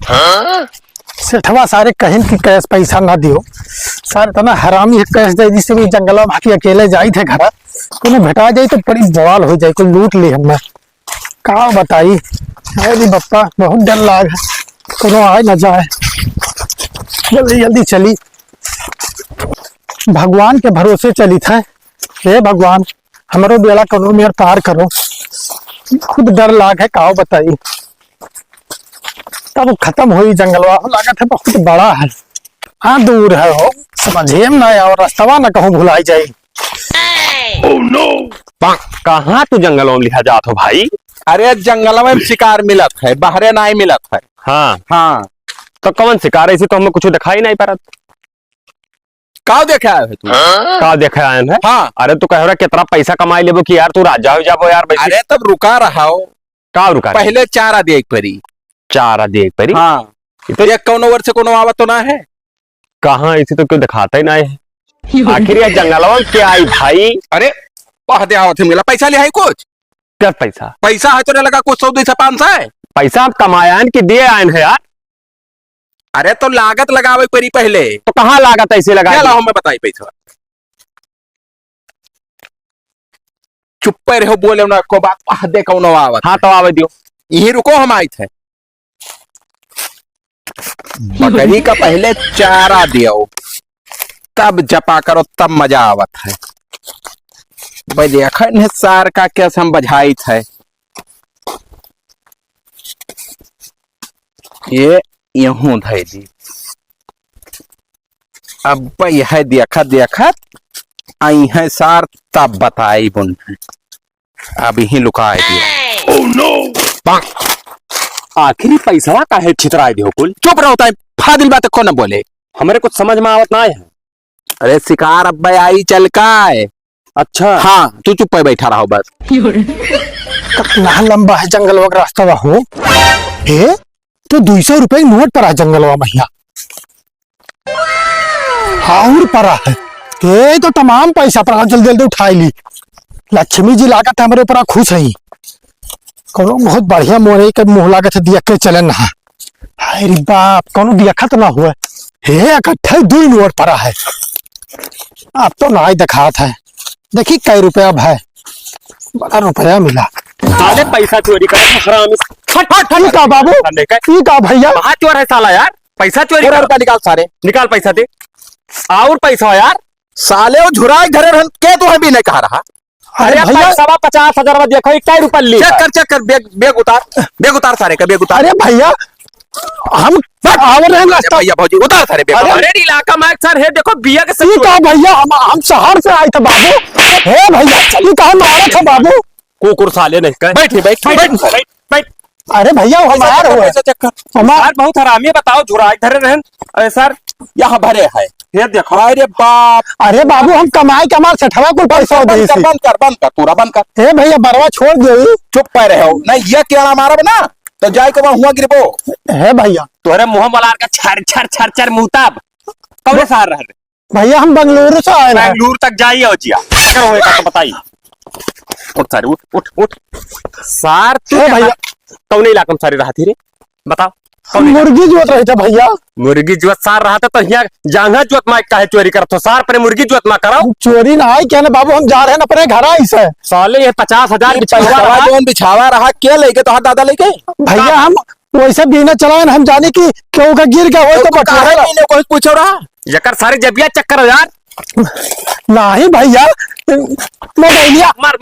सेठवा सारे कहीं की कैश पैसा ना दियो सर इतना हरामी है कैश दे जिससे भी जंगल में बाकी अकेले जाई थे घर को भेटा जाए तो बड़ी बवाल हो जाए कोई लूट ली हमने का बताई अरे बप्पा बहुत डर लाग है कोनो आए न जाए जल्दी जल्दी चली भगवान के भरोसे चली था हे भगवान हमारो बेड़ा कोनो मेर पार करो खुद डर लाग है का बताई तब खत्म हुई जंगलवा लागत है बहुत बड़ा है हाँ दूर है हो समझिए ना और रास्ता ना कहूँ भुलाई जाए oh, no! कहाँ तू जंगलों में लिखा जात हो भाई? अरे जंगल में शिकार मिलत है बाहरे नहीं मिलत है। हाँ हाँ तो कौन शिकार ऐसे तो हमें कुछ दिखाई नहीं पड़त का देखा है तू? का देखा आए है? हाँ अरे तू कह रहा कितना पैसा कमाई लेबो कि यार तू राजा हो जाबो यार। अरे तब रुका रहा हो का रुका पहले चारा दे परी चारा दे परी। हाँ तो एक कोनो वर्ष कोनो आवत तो ना है कहाँ ऐसे तो क्यों दिखाता ही नहीं है आखिर ये जंगलवा क्या आई भाई? अरे पह दे आवत है मिला पैसा ले है कुछ क्या पैसा पैसा है तो नहीं लगा कुछ 100-200-500 है पैसा आप कमायान कि दिए आयन है यार। अरे तो लागत लगावे परी पहले तो कहाँ लागत ऐसे लगा मैं बताई पैसा चुप रहो बोले ना को बात पह दे कोनो आवत। हाँ तो आवे दियो यही रुको हम आई थे बकरी का पहले चारा दियो तब जपा करो तब मजा आवत है भाई देखन सार का कैसे हम बझाई थे ये यूं धै दी अब यह देखत देखत आई है सार तब बताई बुन अब यही लुकाए दिया। oh, no! आखिरी पैसा का है छितराए दियो कुल चुप रहो ताई फादिल बात को न बोले हमारे कुछ समझ में आवत ना है। अरे शिकार अब आई चल का है। अच्छा हाँ तू चुप पे बैठा रहो बस कितना लंबा है जंगलवा का रास्ता हो हे तो 200 रुपए नोट पड़ा जंगलवा भैया और पड़ा है ये तो तमाम पैसा पड़ा जल्दी जल्दी उठाई ली लक्ष्मी जी लागत हमारे ऊपर खुश है कोनो बहुत बढ़िया मोरे के मुंह लागत है देख के चले ना अरे बाप कोनो देखत ना हुआ हे इकट्ठे 2 नोट पड़ा है अब तो ना ही दिखात है देखी कई रुपया अब है बड़ा रुपया मिला साले पैसा चोरी कर हरामी ठीक है बाबू ठीक है भैया कहाँ चोर है साला यार पैसा चोरी कर रुपया निकाल सारे निकाल पैसा दे और पैसा यार साले वो झुराई घरे के तो भी नहीं कहा रहा। अरे भैया 50,000 में देखो क्या रुपया ली चेक कर बेग उतार सारे का बेग उतार। अरे भैया हम आवर रहे रास्ता भैया भौजी उतार सारे बेग। अरे इलाका में सर है देखो बिया के ठीक है भैया हम शहर से आए थे बाबू हे भैया चली कहा मारे थे बाबू कुकुर साले नहीं बैठ अरे भैया हमारे हुए हमार बहुत हरामी बताओ झुराई धरे रहन सर यहाँ भरे है ये देखो अरे बाप अरे बाबू हम कमाई कमाल सेठवा को पैसा दे बंद कर पूरा बंद कर। हे भैया बरवा छोड़ दे चुप पे रहो नहीं ये कीड़ा मारब ना तो जाए के वहां हुआ गिरबो। हे भैया तोरे मुंह मलार का छर छर छर छर मुहताब कौन सार रहे भैया हम बेंगलुरु से आए हैं बेंगलुरु तक जाइए हो जिया क्या होएगा तो बताइए। उठ सारे उठ सार तू भैया कौन इलाका में सारी रहा थी रे बताओ मुर्गी जोत रहे थे भैया मुर्गी जोत सार रहा था तो यहाँ जांघा जोत माइक का है चोरी कर तो सार पर मुर्गी जोत मा कराओ चोरी ना आई क्या ना बाबू हम जा रहे हैं अपने घर आई से साले ये 50,000 बिछावा रहा क्या लेके तो दादा लेके भैया हम वैसे बिना चलाए हम जाने की क्यों का गिर गया वो तो पूछो रहा जकर सारी जबिया चक्कर हो यार नहीं भैया मोबाइलिया मार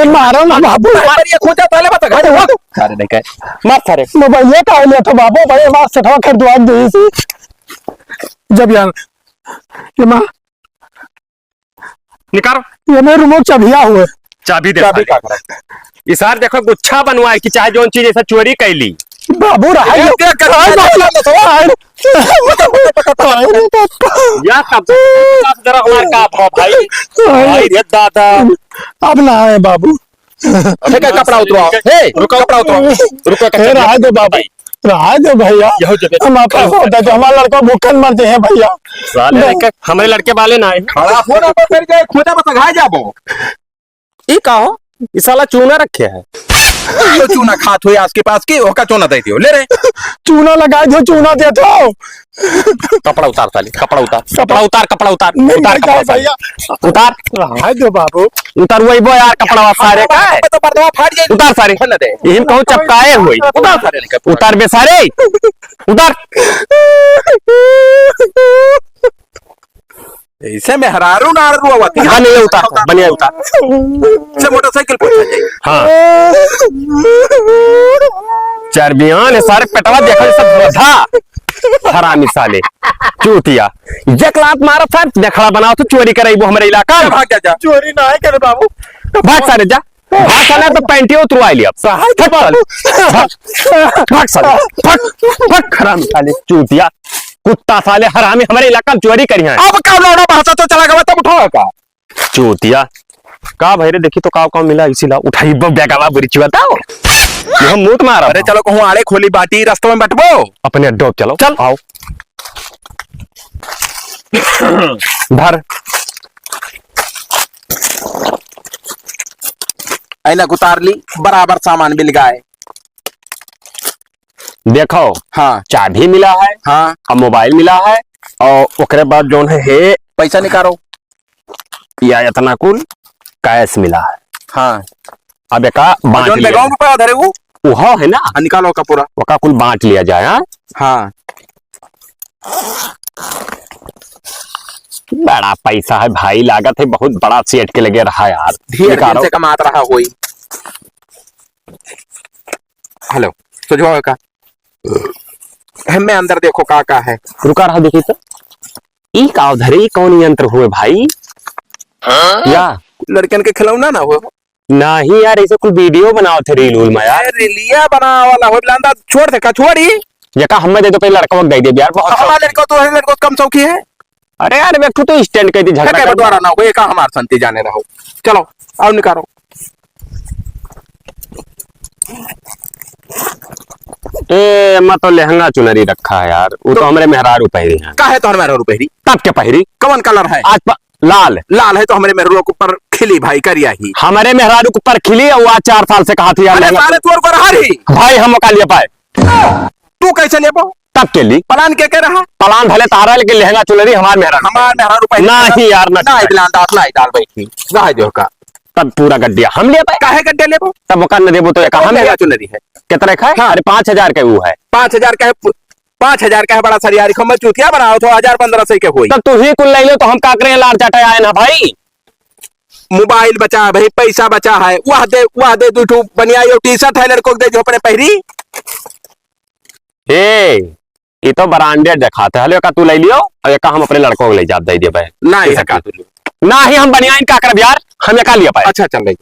मारो ना बाबू खोजा पहले बता सारे नहीं कहे मार सारे मोबाइलिया का लिया था बाबू भाई मां सेठवा कर दुआ दी थी जब यार ये मां निकालो ये मेरे रिमोट चाबिया हुए चाबी दे इसार देखो गुच्छा बनवाए कि चाहे जोन चीज ऐसा चोरी कैली बाबू रहा या सब जरा हमार का था भाई रे दादा अब ना है बाबू कपड़ा उतरो कपड़ा उतरो रहा दो बाबू रहा दो भैया हम होता तो हमारा लड़का भूखन मरते हैं भैया हमारे लड़के वाले ना खोजा बस घाय जाबो ई का हो इस साला चूना रखे है तो चूना खात हुए आपके पास की ओका चूना दे दियो ले रे। चूना लगा दो, चूना दे दो। कपड़ा उतार साले, कपड़ा उतार, कपड़ा उतार, कपड़ा उतार, नहीं उतार कपड़ा भैया, उतार, रहा दो बाबू। उतार वही वो यार कपड़ा सारे का है। तो पर्दा फाट जाए। उतार सारे, खोल दे। यही कहूँ चपकाए हुई। उतार सारे निकल। उतार बे सारे, उतार। ऐसे में हरारू नारू आवती है। बनिया उतार, बनिया उतार। से मोटरसाइकिल पहुंच जाए। हाँ चर्बियान है सारे पेटवा देखा सब था हरामी साले चूतिया जकलात मारा था देखड़ा बनाओ तो चोरी करे वो हमारे इलाका में। भाग जा। चोरी ना है करे बाबू। भाग साले जा, भाग साले तो पैंटी उतरवा लिया। भाग साले, भाग हरामी साले चूतिया कुत्ता साले हरामी हमारे इलाका में चोरी करी है। अब का लौड़ा भाषा तो चला गया तब उठाओ का चूतिया का भैरे देखी तो का मिला इसी ला उठाई बेगावा बुरी चुता हम मूत मारा। अरे चलो कहूँ आड़े खोली बाटी रास्ते में बैठबो अपने अड्डो चलो चल आओ धर ऐनक उतार ली बराबर सामान मिल गया है। देखो हाँ चाबी मिला है, हाँ अब मोबाइल मिला है और ओकरे बाद जोन है पैसा निकालो। या इतना कुल कैश मिला है। हाँ अब एका बांट जोन लिया बेगांव रुपया धरे वो उहा है ना, निकालो का पूरा। ओका कुल बांट लिया जाए। हाँ हाँ बड़ा पैसा है भाई, लागत है बहुत बड़ा सेट के लगे रहा यार। धीरे निकालो। से कमात रहा होई। हेलो सुझाव का हमें अंदर देखो का है। रुका रहा देखी तो ई का उधर ही कौन यंत्र हुए भाई। या लड़कन के खिलौना ना हो नहीं यार ऐसे कुछ वीडियो बनाओ थे रील उल में यार। रिलिया बना वाला हो लांदा छोड़ दे का छोड़ी। ये का हमें दे तो पहले लड़का वक्त दे दे यार बहुत हमारा लड़का तो है लड़को कम चौकी है। अरे यार व्यक्ति तो स्टैंड कहती झगड़ा क्या कर बटवारा ना हो ये का हमार संति जाने रहो। चलो आओ निकालो। ए मैं तो लहंगा चुनरी रखा है यार, वो तो हमारे मेहरारू पहरी हैं। का है तो हमारे रुपये तब क्या पहरी कौन कलर है। आज लाल लाल है तो हमारे मेहरुआ के ऊपर खिली भाई करिया ही। हमारे मेहरारू के ऊपर खिली और आज 4 साल से कहा थी यार अरे लहंगा सारे तोर पर हरी भाई हम मौका लिए पाए तू कैसे लेबो तब के लिए प्लान क्या कह रहा। पलान भले तारा लेकिन लहंगा चुनरी हमारे मेहरारू हमार मेहरा रुपये नहीं यार ना ना बिलांदा ना डाल बैठी रहा जो का तब पूरा गड्डिया हम ले पाए काहे गड्ढे लेबो तब मौका न देबो तो एक हम हमें चुनरी है कितना रखा है। अरे 5,000 का वो है 5,000 का है 5,000 का है बड़ा सरियारी खम्बा चूतिया बनाओ तो 1,000-1,500 के हुई। तब तू ही कुल ले लो तो हम का करें लाल चाटा आए ना भाई। मोबाइल बचा है भाई पैसा बचा है वह दे दू बनिया टी शर्ट है लड़कों को दे जो अपने पहरी। ए ये तो ब्रांडेड दिखाते है का तू ले लियो और एक हम अपने लड़कों को ले जाते दे भाई ना ही का ना ही हम बनियाइन का करब यार हम का लिया पाए। अच्छा चल रही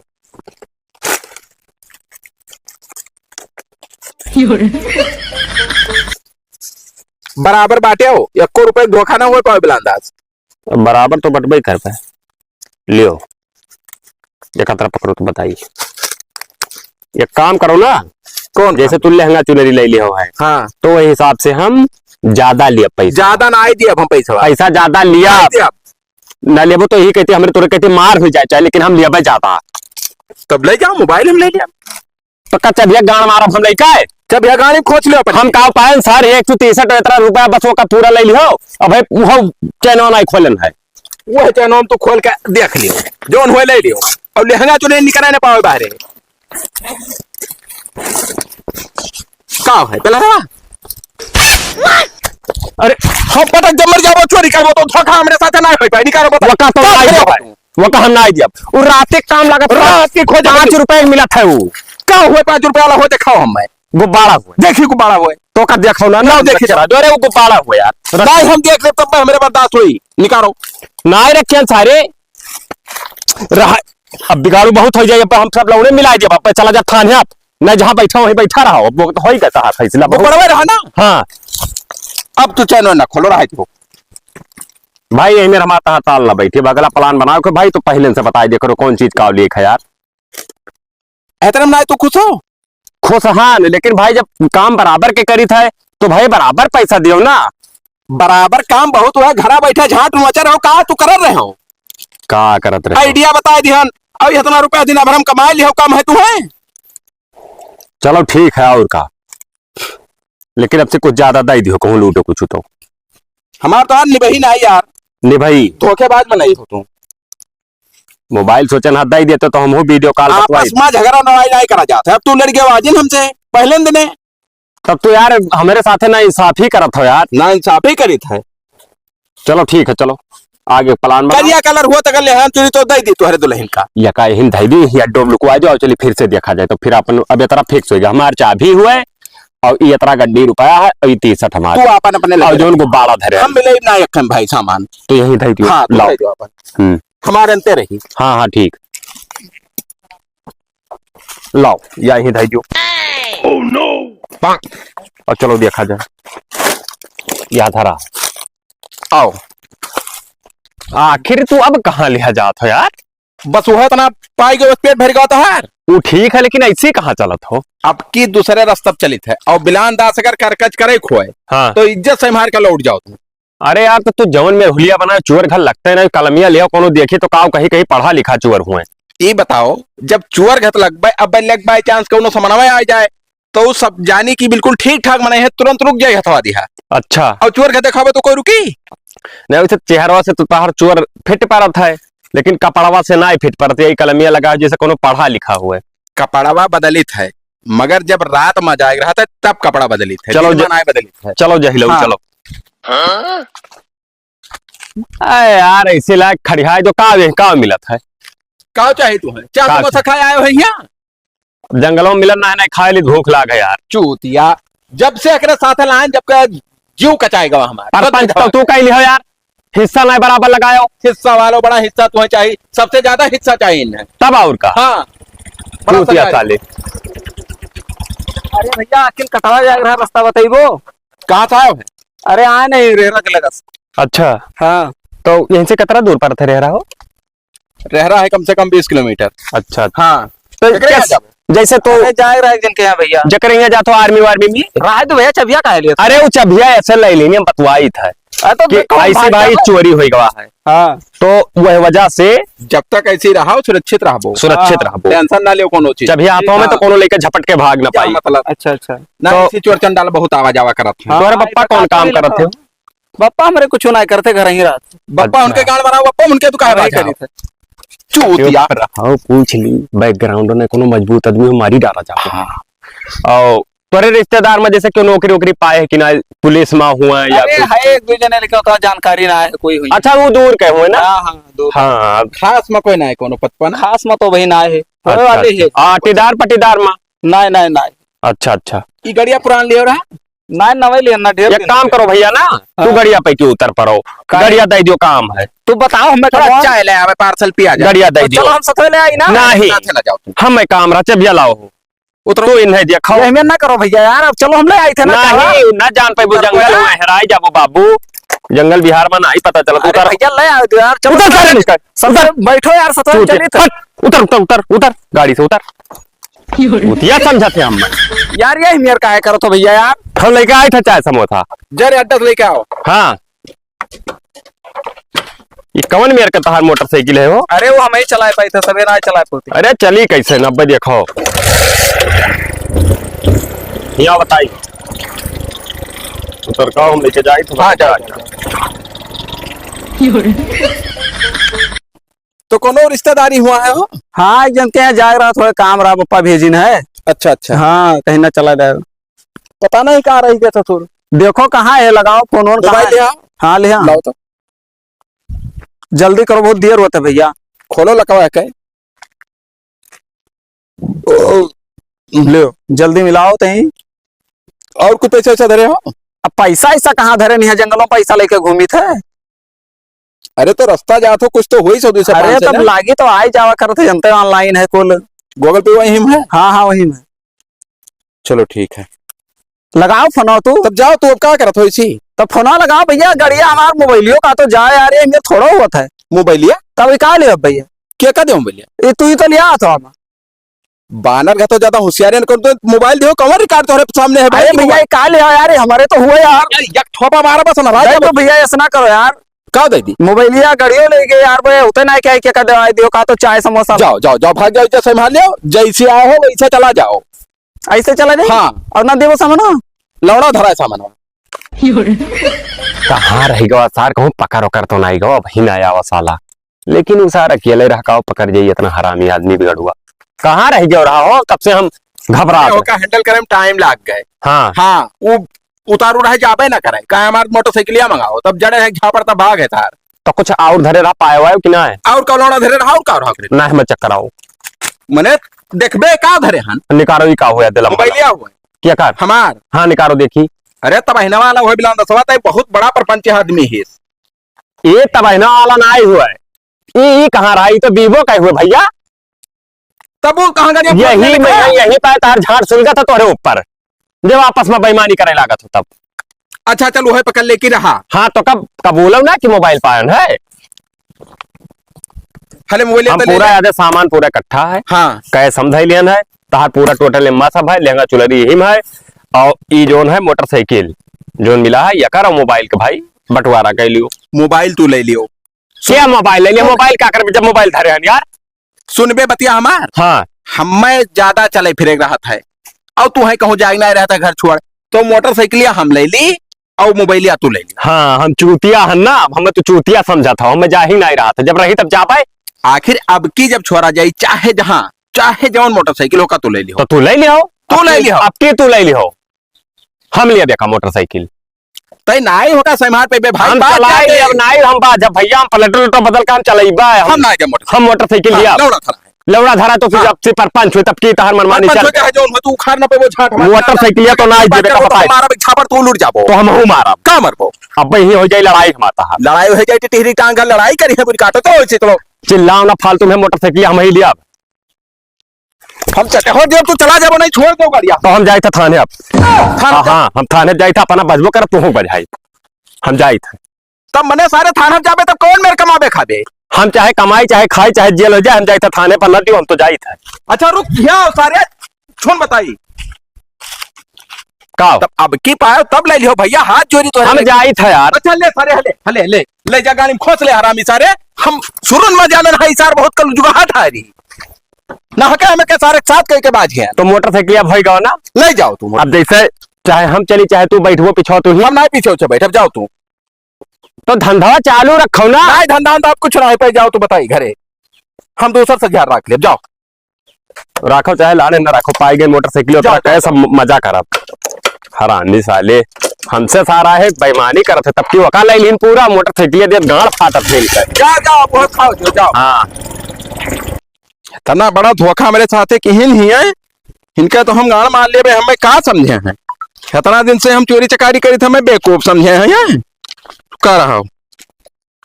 बराबर बांटे हो 1 रुपए धोखा ना हो पाए बिलांदाज बराबर तो बटबे कर पाए लियो एक तरह पकड़ो तो बताइए एक काम करो ना कौन जैसे तू लहंगा चुनरी ले लिया है हाँ तो वही हिसाब से हम ज्यादा लिया पैसा ज्यादा ना आई दिया हम पैसा पैसा ज्यादा लिया न लेबो तो यही कहते हमारे तुरंत कहते मार हो जाए चाहे लेकिन हम लिया ज्यादा तब ले जाओ मोबाइल हम ले लिया तो कच्चा भैया गाड़ मारो हम लड़का है जब यह गाड़ी खोज लो हम कहा पाए सर 163 रुपया बसों का पूरा ले लियो अब भाई वो चैनल नहीं खोलन है वह चैनल तो खोल के देख लियो जोन हो ले लियो और लहंगा चुने निकल ना पाओ बाहर का है पहला अरे हम पटक जब मर जाओ चोरी करबो तो धोखा हमरे साथ ना होई पाई निकालो बता वका तो नहीं दिया भाई वका हम नहीं दिया वो रात काम लागत रात के खोज 5 रुपए मिला था वो का हुए 5 रुपया वाला हो दिखाओ हम गुब्बारा हुआ देखी गुब्बारा हुए तो का देखो ना ना देखी जरा अरे वो गुब्बारा हुआ यार नहीं हम देख ले तब हमारे बर्दाश्त हुई निकालो नहीं रखे सारे रहा अब बिगाड़ू बहुत हो जाए हम सब लोगों ने मिला दिया बाप चला जा थाने आप मैं जहां बैठा वहीं बैठा रहा वो तो हो ही गया था फैसला वो बड़वे रहा ना। हाँ अब तो चैनल ना खोलो रहा है भाई यही मेरा माता ताल ना बैठे अगला प्लान बनाओ कि भाई तो पहले से बताई दे करो कौन चीज का लेख है यार एहतराम ना तो खुश हो खुश हाँ लेकिन भाई जब काम बराबर के करी था तो भाई बराबर पैसा दियो ना। बराबर काम बहुत हुआ घरा बैठा झाट मचा रहो कहा तू कर रहे हो का करत रहे आइडिया बता दिहन अब इतना रुपया दिन भर हम कमा लियो काम है तू है चलो ठीक है, और का, लेकिन अब से कुछ ज्यादा दे दियो, कहूँ लूटो कुछ तो। हमार तो यार निभही ना यार, नहीं भाई, धोखेबाज में नहीं हो तू। मोबाइल सोचन हाथ दे देते तो हम हो वीडियो कॉल आपस में झगड़ा नवाई नहीं करा जाता है। अब तू लड़के वाजिन हमसे पहले दिने तब तो यार हमारे साथे ना इंसाफ ही करत हो यार। ना इंसाफ ही करी था। चलो ठीक है, चलो आगे प्लान बनाओ। करिया कलर हुआ तक ले हम तुझे तो दे दी तुहरे दुल्हन का। या का हिंद है दी या डोम लुकवा जाओ, चलिए फिर से देखा जाए तो फिर अपन अब ये तरह फिक्स हो गया, हमारे चाबी हुए और ये तरह गड्डी रुपया है और 30 हमारे। तू अपन अपने और जो उनको बाड़ा धरे हम मिले ना एक भाई सामान तो यही धई दियो। हाँ, लाओ अपन हमारे अंते रही। हाँ हाँ ठीक, लाओ या यही धई दियो। ओह नो, और चलो देखा जाए। या धरा आओ। आखिर तू अब कहाँ लिया जात हो यार? बस वो इतना पाई के पेट भर गया तो है। वो ठीक है, लेकिन ऐसे कहाँ चलत हो? अब की दूसरे रास्ता चलित है और बिलान दास अगर करकच करे खोए हाँ तो इज्जत से मार के लौट जाओ तुम। अरे यार तो तू जवन में हुलिया बना चुअर घर लगता है ना, कलमिया लिया कोनो देखी तो काव कहीं कहीं पढ़ा लिखा चुअर हुए। ये बताओ जब चुअर घत लग बाय अब लग बाय चांस कोनो समनवा आ जाए तो सब जानी की बिल्कुल ठीक ठाक मने है, तुरंत रुक जाए हथवा दिया। अच्छा, और चुअर घते खावे तो कोई रुकी नहीं वैसे चेहरवा से तो ताहर चुअर फिट पारत है, लेकिन कपड़वा से ना फिट पारत है। कलमिया लगा जैसे कोनो पढ़ा लिखा हुआ है। कपड़वा बदलित है मगर जब रात में जाएग रहा था तब कपड़ा बदलित है। चलो बदलित है। चलो जहिलो हाँ। चलो। अरे यार ऐसे लायक खड़िया जो का मिलत है। का चाहे तू है क्या का तुम खाए आए हो यहाँ जंगलों में मिलन ना है, ना खाए ली भूख लाग है यार। चूतिया जब से एकरे साथ लाइन जब का जीव कचाएगा हमारा। सरपंच तो तू कहीं लियो यार, हिस्सा नहीं बराबर लगायो। हिस्सा वालों बड़ा हिस्सा तुम्हें चाहिए, सबसे ज्यादा हिस्सा चाहिए इन्हें। तब और का हाँ बड़ा चूतिया सजा है। साले। अरे भैया आखिर कटवा जाएगा रहा रास्ता बताइबो। कहाँ था है? अरे आए नहीं रेरा के लगा। अच्छा, हाँ तो यहीं से कितना दूर पर थे रह रहा हो? रह रहा है कम से कम 20 किलोमीटर। अच्छा, हाँ तो एकरे यहाँ जाओ। जैसे तो अरे जाए रहा एक दिन के यहाँ भैया। जकरिया जातो आर्मी वार्मी में। रहा तो भैया चबिया का लिया। अरे वो चबिया ऐसे ले लेनी हम बतवाई था तो कि ऐसी भाई चोरी हो गवा है, हाँ तो वह वजह से जब तक ऐसे ही रहा सुरक्षित रहो, सुरक्षित रहो। टेंशन ना लियो कोनो चीज। जब ये हाथों में तो कोनो लेकर झपट के भाग ना क्या पाई। मतलब अच्छा अच्छा। ना तो- इसी चोर चंडाल बहुत आवा जावा करत है। हाँ, तुम्हारे पप्पा कौन काम करते हो? पप्पा हमारे कुछ ना करते घर ही रात। बप्पा उनके गांड बना बप्पा उनके तो काहे वही बाजा करी थे। चूतिया। रहो पूछ ली बैकग्राउंड में कोनो मजबूत आदमी हो मारी डाला जाता। और तोरे रिश्तेदार में जैसे क्यों नौकरी वोकरी पाए है कि ना, पुलिस में हुआ है या अरे कुछ? है एक दो जने लेकिन उतना जानकारी ना है कोई हुई। अच्छा वो दूर के हुए ना। हाँ हाँ दो हाँ खास में कोई ना है कोनो पतपन। खास में तो वही ना है होए अच्छा, वाले है। आटीदार पटीदार में। नहीं नहीं नहीं अच्छा अच्छा, ई गड़िया पुरान लियो रहा। नहीं नवे लिया ना ढेर एक काम करो भैया ना, तू गड़िया पे क्यों उतर पड़ो, गड़िया दे दियो काम है। तू बताओ हमें थोड़ा कौन। चाय ले आवे पार्सल पिया जा। गड़िया दे दियो। चलो हम सतवे ले आई ना। नहीं साथे ना जाओ तुम। हम काम रहा चबिया लाओ उतरो। तो इन्हें देखो। ये हमें ना करो भैया यार। अब चलो हम ले आए थे ना। नहीं ना जान पाइबो, जंगल में हेराई जाबो बाबू, जंगल बिहार में नहीं पता चला। अरे उतर भैया ले आए थे यार। चलो उतर साले निकल, उतर बैठो यार सतवे चली थे। उतर उतर उतर उतर गाड़ी से उतर। उतिया समझते हम यार ये मेरे का है करो तो भैया यार। हम लेके आए थे चाय समोसा। जरे अड्डा से लेके आओ। हाँ ये कौन मेरे का तहार मोटरसाइकिल है वो? अरे वो हमें ही चलाए पाई थे सवेरा ही चलाए पाती। अरे चली कैसे 90 देखो यहाँ बताई उतर का हम लेके जाए तो। हाँ जाओ। तो कोनो रिश्तेदारी हुआ है हो? हाँ एक जन के यहाँ जाए रहा थोड़ा काम रहा पप्पा भेजिन है। अच्छा अच्छा। हाँ कहीं ना चला जाए। पता नहीं कहाँ रही गया था तू। देखो कहाँ है लगाओ फोन वोन कहाँ मोबाइल ले है? आओ। हाँ ले लाओ तो जल्दी करो बहुत देर होता है भैया। खोलो लकवा है कहीं। ले जल्दी मिलाओ तही। और कुछ पैसे वैसे धरे हो? अब पैसा ऐसा कहाँ धरे नहीं है जंगलों पैसा लेके घूमी थे। अरे तो रास्ता जा तो कुछ तो हुई सौ दूसरे अरे तब लागी तो आई जावा करते जनते ऑनलाइन है कुल। गूगल पे वही में है। हाँ हाँ वही में चलो ठीक है लगाओ फोन तू। तब जाओ। तू अब क्या करत हो इसी तो फोन लगाओ भैया गाड़िया हमार मोबाइलियो का तो जाए यार ये में थोड़ा हुआ था। मोबाइलिया तब ये का ले भैया क्या का दे मोबाइलिया? ये तू ही तो लिया था हम। बानर का तो ज्यादा होशियारी कर दो। मोबाइल देखो कमर रिकॉर्ड तुम्हारे सामने है अरे भैया ये का ले यार ये हमारे तो हुए यार। एक ठोपा मारा बस ना अरे तो भैया ऐसा ना करो यार। का दे दी। मोबाइलिया गाड़ियों ले गए यार भाई होते ना क्या क्या दवाई दियो का तो चाय समोसा। जाओ जाओ जाओ भाग जाओ। संभाल लो जैसे आए हो वैसे चला जाओ। ऐसे चला जाए हाँ। और ना देवो सामान लौड़ा धरा है सामान। कहाँ रही गवा सार कहूँ पकड़ उकर तो नहीं गवा वही ना आवा साला, लेकिन वो सार अकेले रह का पकड़ जाइए इतना हरामी आदमी बिगड़ हुआ। कहाँ रह गया रहा हो तब से हम घबरा होगा हैंडल करे में टाइम लाग गए। हाँ हाँ वो उतारू रहे जाबे ना करे का हमारे मोटरसाइकिलिया मंगाओ तब जड़े है झापड़ता भाग है तार। तो कुछ और धरे रहा पाया हुआ है कि ना है? और का लौड़ा धरे रहा और का रहा ना है मैं चक्कर आओ मने देखबे का धरे हन निकारो ही का हुआ दिल मोबाइलिया हुआ क्या कर हमार। हाँ निकारो देखी। अरे तब हिना वाला हुए बिलान दसवा तय बहुत बड़ा प्रपंच आदमी है। ये तबहिना वाला ना हुआ है, ये कहाँ रहा? ये तो बीबो का हुआ भैया। तब वो कहाँ गया यही पाए तार झाड़ सुलगा था तोरे ऊपर जब आपस में बेईमानी करे लागत हो तब। अच्छा चलो है पकड़ लेके रहा। हाँ तो कब कबूलो ना कि मोबाइल पायन है। हले मोबाइल हम पूरा याद सामान पूरा इकट्ठा है। हाँ कहे समझ लियन है तार पूरा टोटल इम्मा सब है, लहंगा चुलरी यही में है और ई जोन है मोटरसाइकिल जोन मिला है यकर और मोबाइल के भाई बंटवारा कर लियो। मोबाइल तू ले लियो। क्या मोबाइल ले लिया? मोबाइल क्या कर जब मोबाइल धरे हन यार। सुनबे बतिया हमार। हाँ हमें ज्यादा चले फिरे रहा था और तू है कहूँ जागना रहता घर छोड़ तो मोटरसाइकिलिया हम ले ली और मोबाइलिया तू ले ली। हाँ हम चूतिया हन ना, हमें तो चूतिया समझा था, हमें जा ही नहीं रहा था, जब रही तब जा पाए। आखिर अब की जब छोड़ा जाए चाहे जहां चाहे जवान मोटरसाइकिल होगा तू ले लियो। तो तू ले लियो, तू ले लियो, अब की तू ले लियो। हम लिया देखा मोटरसाइकिल तय नाई होगा समार पे बे भाई हम बात चलाए जाके। अब नहीं हम बा जब भैया हम पलट उलट बदल के हम चलाइबा हम ना जब हम मोटरसाइकिल लिया लौड़ा था लौड़ा धरा तो फिर हाँ। जब से परपंच हुए तब की तहर मनमानी चल जो तू उखाड़ ना पे वो झाट मोटरसाइकिल तो ना देवे का पता है हमारा बिछा पर तू लुट जाबो तो हम हूं मारा का मरबो। अब वही हो जाए लड़ाई हमारा हाथ। लड़ाई हो जाए टिहरी टांग लड़ाई करी है पूरी काटो तो होइसे तो चिल्लाओ ना फालतू में, मोटरसाइकिल हम ही लिया हम चटे हो जब तू चला जाबो नहीं छोड़ दो गाड़िया। तो हम जाए थे थाने अब। हाँ हम थाने जाए थे अपना बजबो कर तू बजाई हम जाए थे तब मने सारे थाना जाबे तब कौन मेरे कमाबे खाबे। हम चाहे कमाई चाहे खाई चाहे जेल हो जाए हम जाए थे थाने पर न दियो हम तो जाए थे। अच्छा रुक क्या सारे सुन बताई का तब अब की पायो तब ले लियो भैया हाथ जोड़ी तो हम जाए थे यार। अच्छा ले सारे हले हले ले ले जा गाड़ी में खोस ले हरामी सारे हम शुरू में जाने रहा सार बहुत कल जुगाहट आ रही ना हके हमें के सारे साथ कह के बाज गया तो मोटरसाइकिल भई गो ना ले जाओ तुम। अब जैसे चाहे हम चली चाहे तू बैठो पिछो तू ही हम ना पीछे उछे बैठ जाओ तू तो धंधा चालू रखो ना। नहीं धंधा आप कुछ ना पे जाओ तो बताई घरे हम दूसर से ध्यान रख ले जाओ रखो चाहे लाने न रखो पाई गई मोटरसाइकिल उतरा कहे सब मजा करब हरानी साले हमसे सारा है बेईमानी करत है तब की वका ले लीन पूरा मोटरसाइकिल दे गाड़ फाटत फेल कर जा जाओ बहुत खाओ जो जाओ। हाँ इतना बड़ा धोखा मेरे साथ है कि ही है इनका तो हम गाड़ मार ले हमें कहा समझे हैं इतना दिन से हम चोरी चकारी करी थे हमें बेवकूफ समझे हैं कह रहा हूं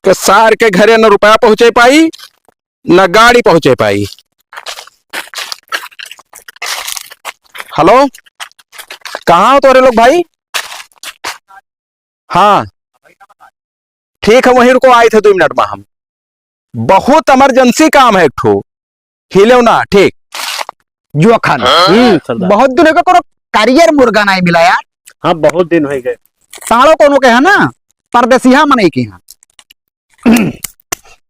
कि सार के घरे न रुपया पहुंचे पाई न गाड़ी पहुंचे पाई। हेलो कहाँ हो तोरे लोग भाई। हाँ ठीक है वहीं रुको आए थे 2 मिनट में हम बहुत इमरजेंसी काम है एक ठो हिले ना ठीक जो खान बहुत दिन का कोनो करियर मुर्गा नहीं मिला यार। हाँ बहुत दिन हो गए। साड़ो कोनो के है ना परदेसिया मनई के यहाँ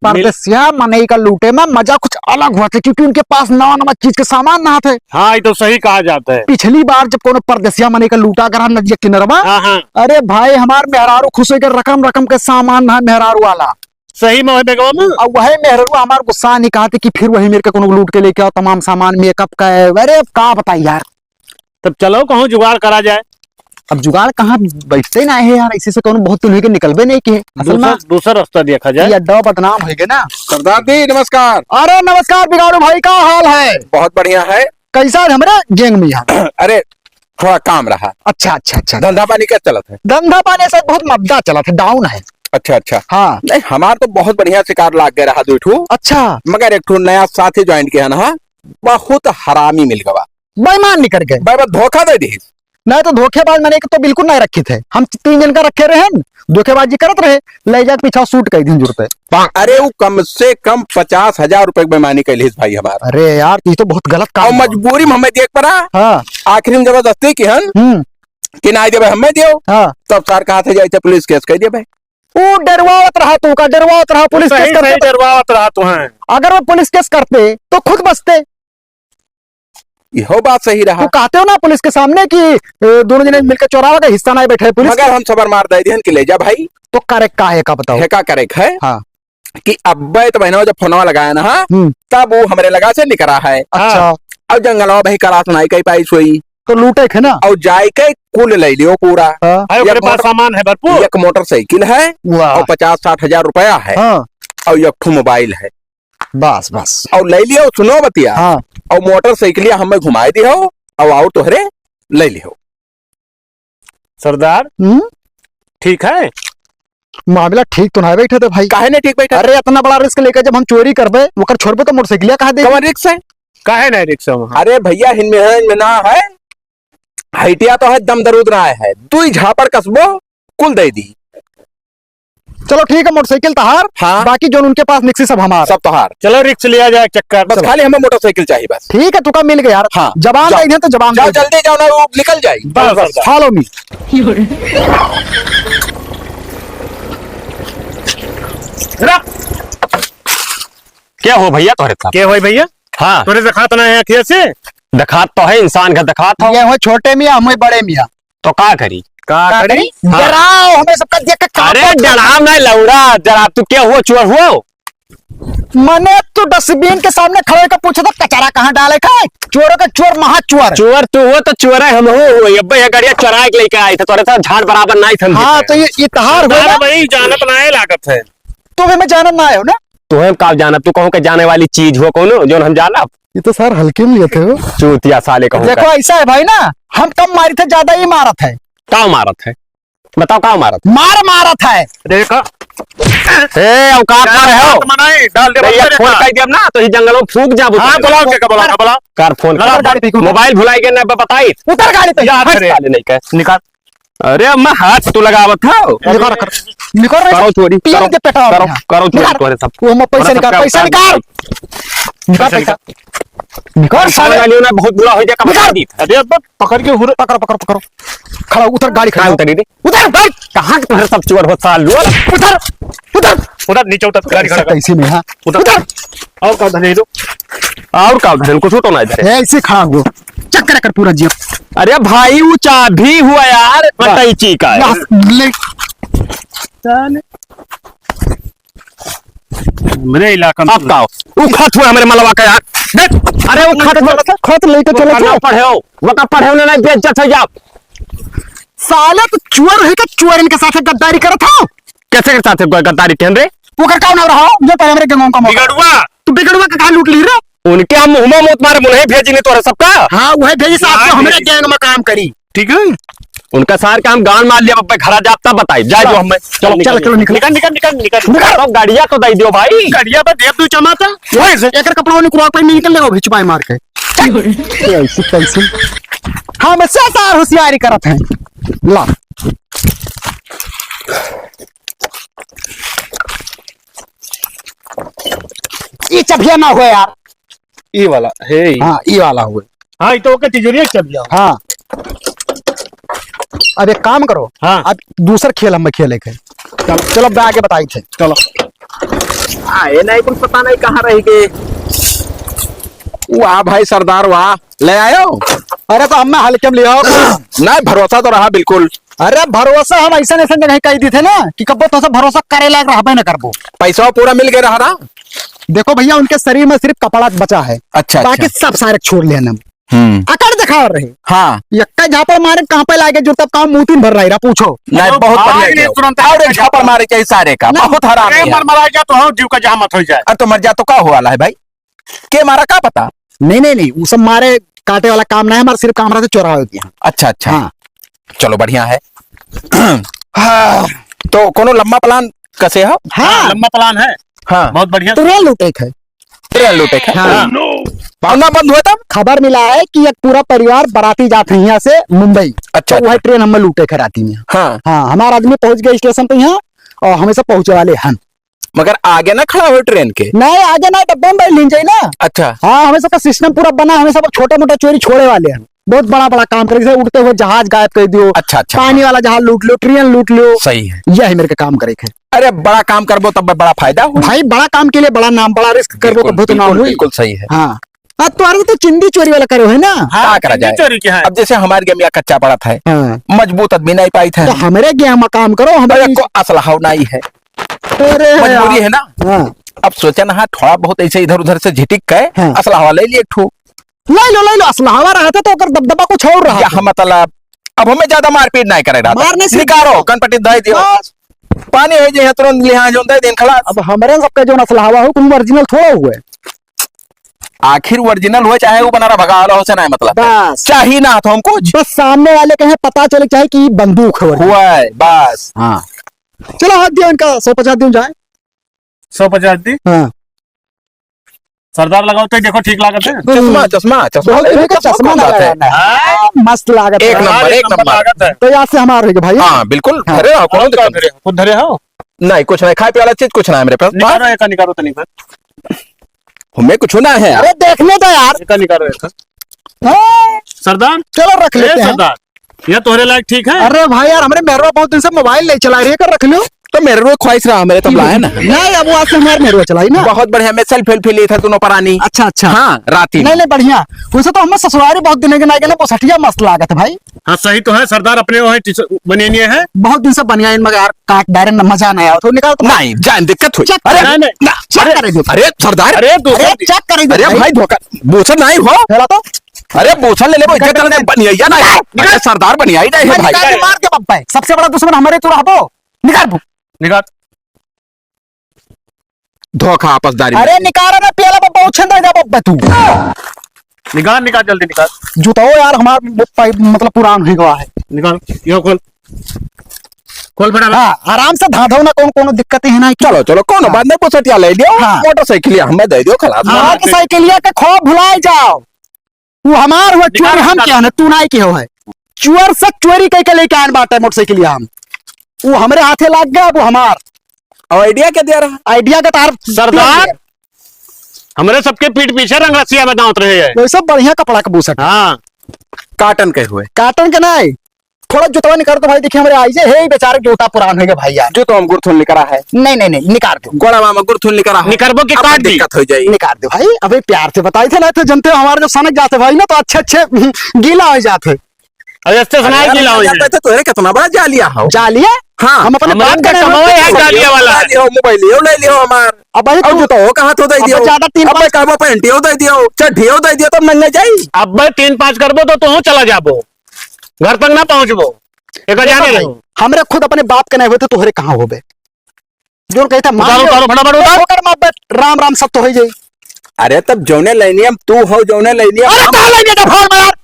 परदेसिया मनई का लूटे में मजा कुछ अलग हुआ था क्योंकि उनके पास नवा नवा चीज के सामान ना थे। हाँ ये तो सही कहा जाता है। पिछली बार जब कोनो परदेसिया मनई का लूटा कर नदिया किनरवा हाँ अरे भाई हमार मेहरारू खुश होकर रकम रकम के सामान ना मेहरारू वाला सही में और वही मेहरारू हमार गुस्सा नहीं कहा कि फिर वही मेरे को कोनो लूट के लेके आओ तमाम सामान मेकअप का है। अरे का बताई यार तब चलो कहूँ जुगाड़ करा जाए। अब जुगाड़ कहाँ बैठते ही ना है यार ऐसे से कोनो बहुत दिन निकलबे नहीं के असल में दूसरा रास्ता देखा जाए। ये अड्डा बदनाम हो गए ना। सरदार जी नमस्कार। अरे नमस्कार बिगाड़ू भाई का हाल है। बहुत बढ़िया है। कैसा है हमारे गैंग में यहाँ। अरे थोड़ा काम रहा। अच्छा अच्छा अच्छा धंधा पानी क्या चला था। धंधा पानी से बहुत मद्दा चला था डाउन है। अच्छा अच्छा हाँ नहीं हमार तो बहुत बढ़िया शिकार लाग गया रहा 2 ठो अच्छा मगर एक ठो नया साथी ज्वाइन किया ना बहुत हरामी मिल गवा बेईमान निकल गए भाई धोखा दे दी नहीं तो धोखेबाज मैंने तो बिल्कुल नहीं रखे थे हम 3 जन का रखे रहे धोखेबाजी करत रहे ले जा पीछा सूट कई दिन जरूरत। अरे वो कम से कम 50,000 रुपए बेमानी कैली भाई हमारा। अरे यार ये तो बहुत गलत और काम है। मजबूरी में हमें देख पड़ा हाँ आखिरी में जबरदस्ती की हन कि ना दे हमें दियो हाँ तब सार कहा थे जाए पुलिस केस कह दिया भाई वो डरवावत रहा तू का डरवावत रहा पुलिस केस करते डरवावत रहा तू है। अगर वो पुलिस केस करते तो खुद बचते यहो बात सही रहा। तो कहते हो ना पुलिस के सामने कि दोनों जने मिलकर चौराहा का हिस्सा नहीं बैठे पुलिस मगर हम सबर मार दे कि ले जा भाई। तो करे का है का बताओ। है का करे है हाँ कि अब्बे तो बहनों जब फोनवा लगाया ना तब वो हमारे लगा से निकला है। अच्छा अब जंगलवा भाई करा सुनाई कई पाई सोई तो लूटे थे ना। और जाय के कुल ले लियो पूरा। हाँ है उसके पास सामान है भरपूर। एक मोटरसाइकिल है वाह और 50-60 हजार रुपया है हाँ और एक ठो मोबाइल है बस बस और ले लियो। सुनो बतिया हाँ और मोटरसाइकिलिया हमें घुमाए दियो और आओ तोहरे ले लियो। सरदार ठीक है। मामला ठीक तो ना बैठे थे भाई। काहे ने ठीक बैठा? अरे इतना बड़ा रिस्क लेकर जब हम चोरी करबे ओकर छोड़बे तो मोटरसाइकिल कहा दे। कौन रिक्स है? काहे नहीं रिक्शा वहाँ? अरे भैया हिनमें ना है हटिया तो है दम दरूद रहा है तू झापड़ कसबो कुल दे दी। चलो ठीक है मोटरसाइकिल तहार। हाँ बाकी जो उनके पास निक्सी सब हमार। सब तोहार। चलो रिक्स लिया जाए चक्कर। बस खाली हमें मोटरसाइकिल चाहिए बस। ठीक है तुका मिल गया यार। हाँ, जबान जाओ। दे तो जबान जाओ दे। जल्दी जाओ ना वो निकल जाए। बस, बस, बस। Follow me. क्या हो भैया तोहरे साथ? क्या हुआ भैया? हाँ तोरे दिखात ना है अखिया से? दिखात तो है, इंसान का दिखात हो ये हो छोटे मियाँ हमें बड़े मियाँ। तो का करी? का करी? हाँ। डराओ हमें सबका देख के कांपो। अरे डराम नहीं लौड़ा जरा तू क्या हुआ चोर हुआ? मने तू डस्टबिन के सामने खड़े होकर पूछा था कचरा कहाँ डाले का? चोरों का चोर महा चोर। चोर तू हो तो चोर है हम हो। अब्बे ये गाड़िया चुरा के लेके आए थे तोरे साथ झाड़ बराबर नहीं थे। हाँ तो ये तहार सरदार हुआ भाई जानत ना है लागत है। तो हमें जानत ना आयो ना। तुम्हें का जाना तू कहूँ के जाने वाली चीज हो कौन जो हम जाना ये तो सर हल्के में लिए थे वो। चूतिया साले कहूँ देखो ऐसा है भाई ना हम कम मारी थे ज्यादा ही मारत है। का मारत है बताओ का मारत मारत है। देखा ए औकात पर है हो मनाई डाल दे भैया बंदे फोन का। कर दिया ना तो ही जंगलों में फूक जा हाँ बुलाओ के बुलाओ। कर फोन लगा कर गाड़ी पे क्यों? मोबाइल भुलाई के ना बताई उतर गाड़ी पे। याद करे। नहीं कह निकाल। अरे मैं हाथ तो लगावत हो निकल करो चोरी पीएम के पेटा करो करो चोरी तोरे सब वो हम पैसा निकाल पैसा निकाल निकाल पैसा निकाल साले। वाली ना बहुत बुरा हो जाएगा बता दी अरे अब पकड़ के हुरे पकड़ो खड़ा उतर गाड़ी क्या खड़ा उतरी रे उतर कहाँ के तुम्हारे सब चोर हो साल उतर उतर उधर नीचे उतर गाड़ी खड़ा कर। कैसे में हाँ उतर और का धने दो। और का धन कुछ तो ना इधर ऐसे खड़ा हुआ चक्कर कर पूरा जीप अरे भाई वो चाबी हुआ यार कैंची का है। मेरे इलाका में अब का वो खत हुआ हमारे मलवा का यार देख अरे वो खत लेके चले करना पढ़े हो वो का पढ़े होने नहीं बेइज्जत हो जा साले तो चोर है का चोर इनके साथ गद्दारी करत हो। कैसे के साथ गद्दारी कहन रे वो कर कौन रहा जो पहले मेरे गंगों का मौका बिगड़ुआ तू बिगड़वा का कहा लूट ली रे। उनके हम मुंह में तुम्हारे मुंह भेजी नहीं तोरे सबका हाँ वही भेजी साहब हाँ, तो हमारे भेजी। गैंग में काम करी। ठीक है। उनका सार का हम गान मार लिया अब घरा जाता बताई जाए जो हमें चलो चलो निकल निकल निकल निकल निकल। तो गाड़िया तो दे दियो भाई गाड़िया पर देव तू चमाता वही से एक कपड़ा निकलवा पे नहीं निकल लेगा भिचपाई मार के ऐसे कैसे हम ऐसे सार होशियारी करत हैं ला ये चबिया ना हुए यार। ये वाला है। हाँ ये वाला हुए। हाँ तो ओके तिजोरी चल जाओ। हाँ अब एक काम करो हाँ। अब दूसर खेल हम खेले के चलो चलो अब आगे बताई थे चलो ये नहीं कुछ पता नहीं कहाँ रह गए। वाह भाई सरदार वाह ले आयो। अरे तो हमें हल्के में लिया नहीं भरोसा तो रहा बिल्कुल। अरे भरोसा हम ऐसा ऐसा जगह कही दी थे ना कि कब तो भरोसा करे लायक रहबे न करबो। पैसा पूरा मिल गया रहा ना। देखो भैया उनके शरीर में सिर्फ कपड़ा बचा है अच्छा बाकी सब सारे छोड़ लेना अकड़ दिखा रहे हाँ यक्का झापड़ मारे कहाँ पे लागे जो तब काम मुंह भर रहा पूछो। नहीं बहुत बढ़िया नहीं, किया। तुरंत और एक झापड़ मारे चाहिए सारे का बहुत हराम है। मर मरा गया तो हो जीव का जहाँ मत हो जाए। अरे तो मर जा तो क्या हुआ है भाई के मारा का पता। नहीं वो सब मारे काटे वाला काम नहीं हमारा सिर्फ काम रहा चोरा होती है। अच्छा अच्छा हाँ चलो बढ़िया है। हाँ, तो कोनो लंबा प्लान कैसे हो। हाँ लंबा प्लान है। हाँ बहुत बढ़िया। तो रेल लूटे है। ट्रेन लूटे हाँ। भावना बंद हुआ तब। खबर मिला है कि एक पूरा परिवार बाराती जाते हैं यहाँ से मुंबई। अच्छा तो वही ट्रेन हमें लूटे के राती में। हाँ हाँ हमारा आदमी पहुंच गया स्टेशन पे यहाँ और हमें सब पहुंचे वाले हैं। मगर आगे ना खड़ा हुए ट्रेन के। नहीं आगे ना डब्बे में बैठ लीन जाए ना। अच्छा हाँ हमें सबका सिस्टम पूरा बना हमें सब छोटा मोटा चोरी छोड़े वाले हैं बहुत बड़ा बड़ा काम करे जैसे उड़ते हुए जहाज गायब कर दियो। अच्छा अच्छा पानी वाला जहाज लूट लो ट्रेन लूट लो। सही है। यही मेरे के काम करे थे। अरे बड़ा काम करबो तब बड़ा फायदा हो। भाई बड़ा काम के लिए बड़ा नाम बड़ा रिस्क करबो तो बहुत नाम हुई। बिल्कुल सही है। हाँ तुम्हारे तो चिंदी चोरी वाला करे है ना। क्या करा जाए? चोरी क्या है? अब जैसे हमारे गेमिया कच्चा पड़ा था, हाँ। मजबूत आदमी नहीं पाई था, तो हमारे गेम में काम करो, हमारे को असलहा नहीं है, अरे मजबूरी है ना। हाँ। अब सोचा ना थोड़ा बहुत ऐसे इधर उधर से झिटिक के हाँ। असलहा ले लिए ठू ले लो असलहावा रहा था तो ओकर दबदबा को छोड़ रहा यहाँ मतलब अब हमें ज्यादा मारपीट नहीं करे रहा था। मारने से- निकारो कनपट्टी दे दियो, बस। पानी है जे तुरंत लिहाज होता है दिन खड़ा। अब हमारे सबका जो असलहावा हो तुम ओरिजिनल थोड़ा हुआ है। आखिर ओरिजिनल हो चाहे वो बनारा भगा वाला हो से नहीं मतलब बस चाहिए ना तो हमको बस सामने वाले कहे पता चले चाहे कि बंदूक है original। हुआ है बस। हाँ चलो हाथ दियो इनका 150 दियो जाए। 150 दी हाँ सरदार लगाओ तो देखो ठीक लागत है। चश्मा चश्मा चश्मा बहुत तरह का चश्मा कौन बात है? लगाना है। मस्त लागत एक है। नंबर, एक नंबर। लागत है। तो यहाँ से हमारे रहेगा भाई। हाँ बिल्कुल हाँ। अरे कौन दिक्कत धरे खुद धरे हो नहीं, कुछ नहीं, खाए पिए वाला चीज कुछ ना है मेरे पास। निकालो एक निकालो तो निकाल हमें कुछ ना है। अरे देखने दो यार। एक निकालो एक हाँ, सरदार चलो रख ए, लेते हैं। सरदार यह तोहरे लायक ठीक है। अरे भाई यार हमारे मेहरवा बहुत दिन से मोबाइल नहीं चला रही है, कर रख लो। तो मेरे रोज ख्वाहिश रहा मेरे तबला है ना। नहीं अब वहां से हमारे मेहरवा चलाई ना। बहुत बढ़िया, मैं सेल्फी वेल्फी ली था दोनों परानी। अच्छा अच्छा। हाँ राती नहीं नहीं बढ़िया। वैसे तो हमें ससुरारी बहुत दिन के नहीं गए, सठिया मस्त लागत है भाई। हाँ सही तो है सरदार अपने वो है बनिए है। बहुत दिन से बनिया इन मगर यार काट डायरेक्ट मजा नहीं आया तो निकाल तो नहीं जान दिक्कत हुई। चेक अरे नहीं, नहीं। ना, चेक करे दो। अरे सरदार अरे अरे दूसरा चेक करे दो अरे भाई धोखा बोसर नहीं हो। चला तो अरे बोसर ले ले वो इज्जत करने बनिया ना है। अरे सरदार बनिया ही नहीं है मैं निकाल भाई। के मार दे बब्बा है। सबसे बड़ा दुश्मन हमारे तो रहा तो निकाल दो। निकाल धोखा आपसदारी में। अरे निकाल ना पेला बब्बा उछंदा जा बब्बा तू। निकाल निकाल जल्दी निकाल जुताओ यार हमारा मतलब पुरान हो गया है। निकाल यो खोल खोल बेटा हाँ आराम से धाधो ना कौन कौन दिक्कत है ना। चलो चलो कौन बात नहीं, पोसटिया ले लियो, हाँ। मोटरसाइकिल हमें दे दियो खलास। मोटरसाइकिलिया के खो भुलाए जाओ। वो हमार हुआ चोर हम क्या है तू नहीं के हो है। चोर से चोरी कह के लेके आन बात है मोटरसाइकिलिया हम। वो हमारे हाथे लग गया वो हमार और आइडिया क्या दे रहा? आइडिया का तार सरदार हमारे सबके पीठ पीछे रंग रसिया में दांत रहे हैं। वैसे बढ़िया कपड़ा का बूसट हाँ काटन के हुए काटन के नहीं थोड़ा जुतवा निकाल दो भाई। देखिए हमारे आई जे है बेचारे जूता पुरान हो गया भाई यार। जो तो हम गुरथुन लेकर है नहीं नहीं नहीं निकाल दो गोड़ा मामा गुरथुन लेकर है निकरबो की अब काट दी दिक्कत हो जाएगी। निकाल दो भाई। अबे प्यार से बताई थे ना तो जनते हो हमारे जब सनक जाते भाई ना तो अच्छे अच्छे गीला हो जाते। अरे इससे सुनाई की लाओ ये। तो कितना बड़ा जालिया हो। जालिए हाँ हम अपने हमारे बात का करें कमावा है जालिया वाला है। लियो मोबाइल लियो ले लियो हमार। अब भाई अब जो तो हो कहां तो दे अब दियो ज्यादा तीन अब पाँच- कहबो पेंटियो दे दियो चड्ढियो दे दियो तब नंगे जाई। अब भाई 3-5 करबो तो तू चला जाबो घर तक ना पहुंचबो एक जाने रहो। हमरे खुद अपने बाप के नहीं हुए थे तोहरे कहाँ हो बे जो कहता उतारो उतारो फटाफट उतारो। होकर मोहब्बत राम राम सब तो हो जाए। अरे तब जौने लेनियम तू हो जौने लेनियम अरे कहाँ लगे थे फोन में यार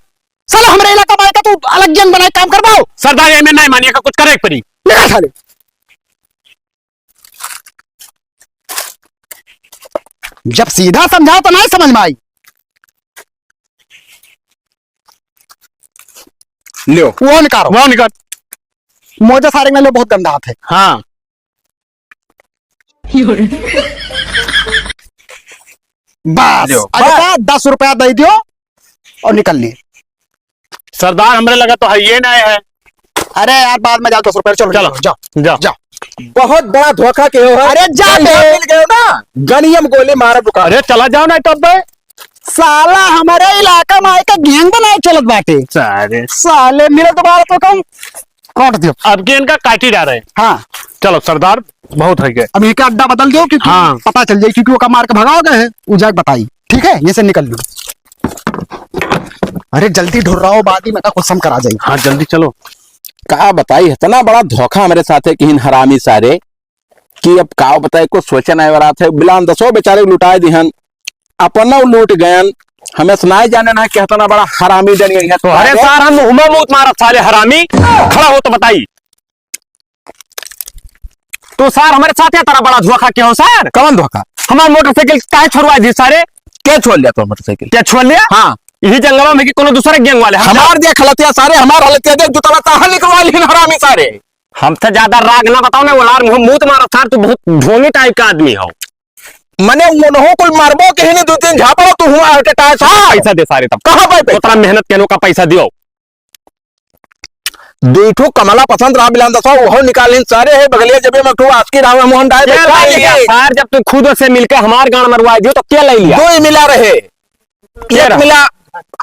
साला हमारे इलाका में आएगा तू अलग गैंग बनाए काम करवाओ। सरदार ये में नहीं मानिएगा कुछ करे पड़ी। निकाल साले जब सीधा समझाओ तो नहीं समझ में आई। लियो वो निकालो वो निकल मोजा सारे में लो बहुत गंदा हाथ है। हाँ बस लो, अच्छा 10 रुपया दे दियो और निकल लिए। सरदार हमरे लगा तो है ये नहीं है। अरे यार बाद में जाओ 10 रुपया चलो चलो जाओ जाओ जाओ। बहुत बड़ा धोखा के हो। अरे जा बे। मिल गए ना गनियम गोले मारा दुकान। अरे चला जाओ ना तब भाई। साला हमारे इलाका में आएगा गैंग बनाए चलत बाटे सारे साले मेरे दोबारा तो कम काट दियो। अब के इनका काटी जा रहे हैं। हाँ चलो सरदार बहुत है गए। अब ये का अड्डा बदल दो क्योंकि हाँ। पता चल जाए क्योंकि वो का मार के भगाओ गए है वो जाके बताई ठीक है ये से निकल लो। अरे जल्दी ढूंढ रहा हो बाद ही में का कुछ करा जाए। हाँ जल्दी चलो। का बताई इतना बड़ा धोखा हमारे साथ है कि इन हरामी सारे कि अब का बताए को सोचे नहीं वाला थे बिलान 10 बेचारे लुटाए दिहन अपना लूट गयन हमें सुनाए जाने ना कि इतना बड़ा हरामी डनिया है। तो अरे सर हम मुंह मूत मारा साले हरामी खड़ा हो तो बताई। तो सर हमारे साथ है तेरा बड़ा धोखा क्या हो सर। कौन धोखा? हमारा मोटरसाइकिल काहे छोड़वा दी सारे। क्या छोड़ लिया तो मोटरसाइकिल? क्या छोड़ लिया। हाँ यही जंगलों में कि कोनो दूसरे गैंग वाले हम हमार देख हलतिया सारे हमार हलतिया देख जो तला कहां निकलवा ली हरामी सारे। हमसे ज्यादा राग ना बताओ ना वो लार मुंह मूत मारा सर तू बहुत ढोंगी टाइप का आदमी हो। मने उन्हों को मारबो के नहीं 2-3 झापड़ो तो हुआ हटे टाइम पैसा दे सारे तब कहां पे उतना मेहनत के का पैसा दियो। देखो कमला पसंद रहा बिलान 10 वो निकालिन सारे है बगलिया जबे में तो आज की राम मोहन डाय सर जब तू खुद से मिलकर हमार गांव मरवा दियो तो क्या ले लिया। दो ही मिला रहे एक मिला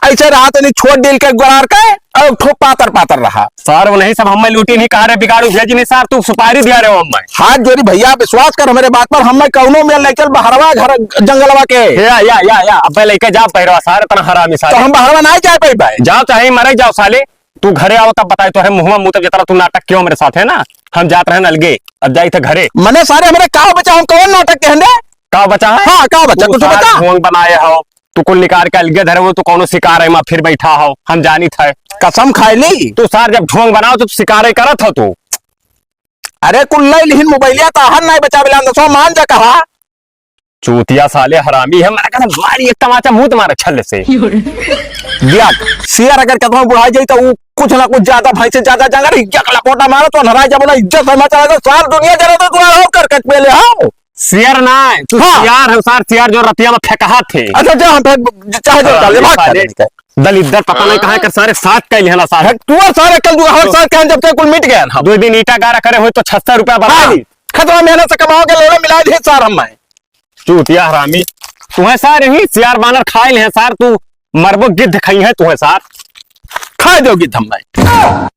ऐसे रहा तो नहीं छोड़ दिल के गुरार का और ठो पातर पातर रहा। सर वो नहीं सब हमें लूटी नहीं कहा रे बिगाड़ू भेजी नहीं सर तू सुपारी दिया रे हमें। हाथ जोड़ी भैया विश्वास कर हमारे बात पर, हमें कौनो में ले चल बहरवा घर जंगलवा के। या अब लेके जा पैरवा सारे तना हरामी तो साले। हम बहरवा नहीं जाए पाई भाई। जाओ चाहे मरे जाओ साले, तू घरे आओ तब बताए तो है मुंह मुंह तब जितना तू नाटक क्यों मेरे साथ है ना। हम जाते रहे अलगे, अब जाई थे घरे। मने सारे हमारे का बचा, हम कौन नाटक के हंडे का बचा है? हाँ का बचा कुछ बता। ढोंग बनाए हो तू कुल निकाल के अलगे धरे हो, तू कौनो शिकार है फिर बैठा हो, हम जानी थे। कसम खाई ली तू सार जब ढोंग बनाओ तो शिकार करत हो तू। अरे कुल नहीं लिहिन मोबाइलिया तो हर नहीं बचा बिला सो मान जा कहा। चूतिया साले हरामी है, मैं कहता मारी एक तमाचा मुंह तुम्हारे छल से। दिया शेयर अगर कदम बुढ़ा जाई तो कुछ ना कुछ ज्यादा भाई से ज्यादा जंगल एक लकोटा मारो तो नराज जा बोला इज्जत है चला तो सार दुनिया जरा तो तू हो कर कट पहले आओ। शेयर ना तू हाँ। शेयर है सार, शेयर जो रतिया में फेंका थे। अच्छा जा हम चाहे जो डाले बात कर दलिद्दर पता नहीं कहां कर सारे साथ कइल है ना सारे। तू और सारे कल तू हर साल कहन जब तक कुल मिट गया ना 2 दिन ईटा गारा करे हो तो 76 रुपया बढ़ा ली। खतरा मेहनत से कमाओगे लोड़ा मिला दे सार हम मैं। चूतिया हरामी तुम्हें सार यही शेयर बानर खाइल है सार, तू मरबो गिद्ध खाई है तुम्हें सार। खा दोगी हम मैं।